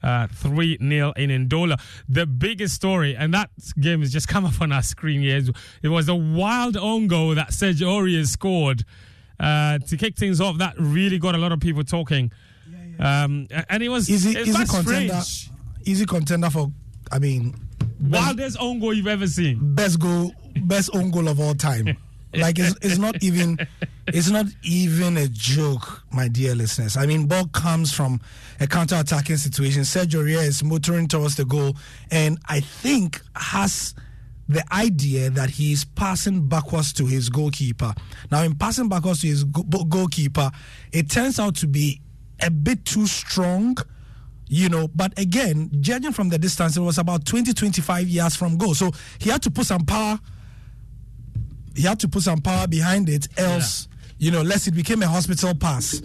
3-0 in Ndola. The biggest story, and that game has just come up on our screen here, it was a wild own goal that Serge Aurier scored to kick things off. That really got a lot of people talking. And it was easy contender. Easy contender for, wildest own goal you've ever seen. Best own goal of all time. Like it's not even a joke, my dear listeners. Ball comes from a counter-attacking situation. Serge Aurier is motoring towards the goal, and I think has the idea that he is passing backwards to his goalkeeper. Now, in passing backwards to his goalkeeper, it turns out to be a bit too strong, but again, judging from the distance, it was about 20-25 yards from goal. So he had to put some power. He had to put some power behind it, else, lest it became a hospital pass.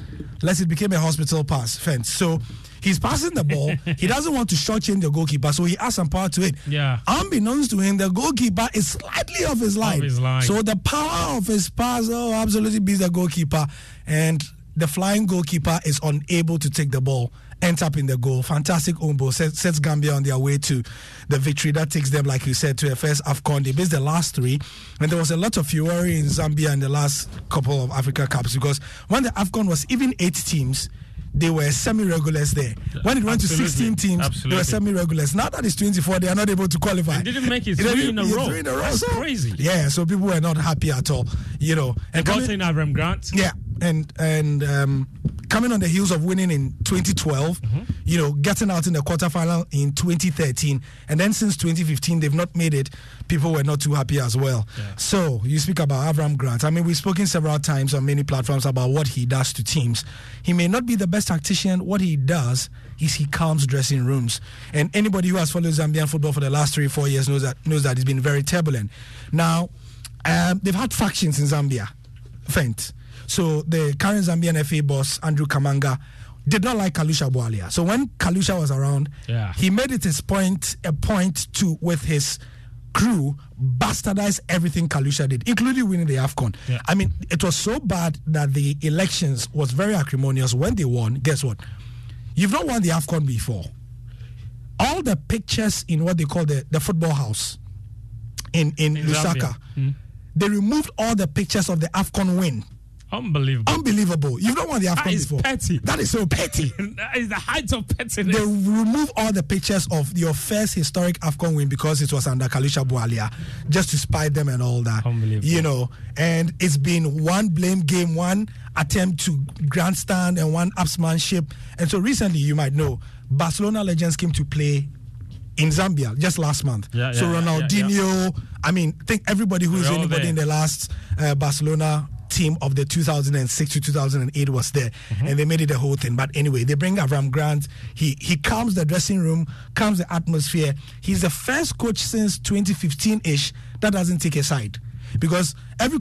Fence. So he's passing the ball. He doesn't want to shortchange the goalkeeper, so he adds some power to it. Yeah. Unbeknownst to him, the goalkeeper is slightly off his line. So the power of his pass, absolutely beats the goalkeeper. And the flying goalkeeper is unable to take the ball, ends up in the goal. Fantastic own goal. Sets Gambia on their way to the victory. That takes them, like you said, to the first AFCON. They missed the last three. And there was a lot of fury in Zambia in the last couple of Africa Cups, because when the AFCON was even 8 teams, they were semi-regulars there. When it went to 16 teams, they were semi-regulars. Now that it's 24, they are not able to qualify. They didn't make it 3 in a row. That's crazy. Yeah, so people were not happy at all. And brought in Avram Grant. Yeah, and coming on the heels of winning in 2012, getting out in the quarterfinal in 2013, and then since 2015 they've not made it. People were not too happy as well. Yeah. So you speak about Avram Grant. We've spoken several times on many platforms about what he does to teams. He may not be the best tactician. What he does is he calms dressing rooms. And anybody who has followed Zambian football for the last 3-4 years knows that it's been very turbulent. Now, they've had factions in Zambia. So the current Zambian FA boss, Andrew Kamanga, did not like Kalusha Bwalia. So when Kalusha was around, he made it a point to, with his crew, bastardize everything Kalusha did, including winning the AFCON. Yeah. It was so bad that the elections was very acrimonious. When they won, guess what? You've not won the AFCON before. All the pictures in what they call the football house in Lusaka, they removed all the pictures of the AFCON win. Unbelievable. You've not won the AFCON before. That is petty. That is so petty. That is the height of pettiness. They remove all the pictures of your first historic AFCON win because it was under Kalusha Bwalia, just to spite them and all that. Unbelievable. And it's been one blame game, one attempt to grandstand, and one upsmanship. And so recently, you might know, Barcelona legends came to play in Zambia just last month. So Ronaldinho, think everybody who is anybody in the last Barcelona team of the 2006 to 2008 was there, and they made it a whole thing. But anyway, they bring Avram Grant. He calms the dressing room, calms the atmosphere. He's the first coach since 2015-ish that doesn't take a side, because every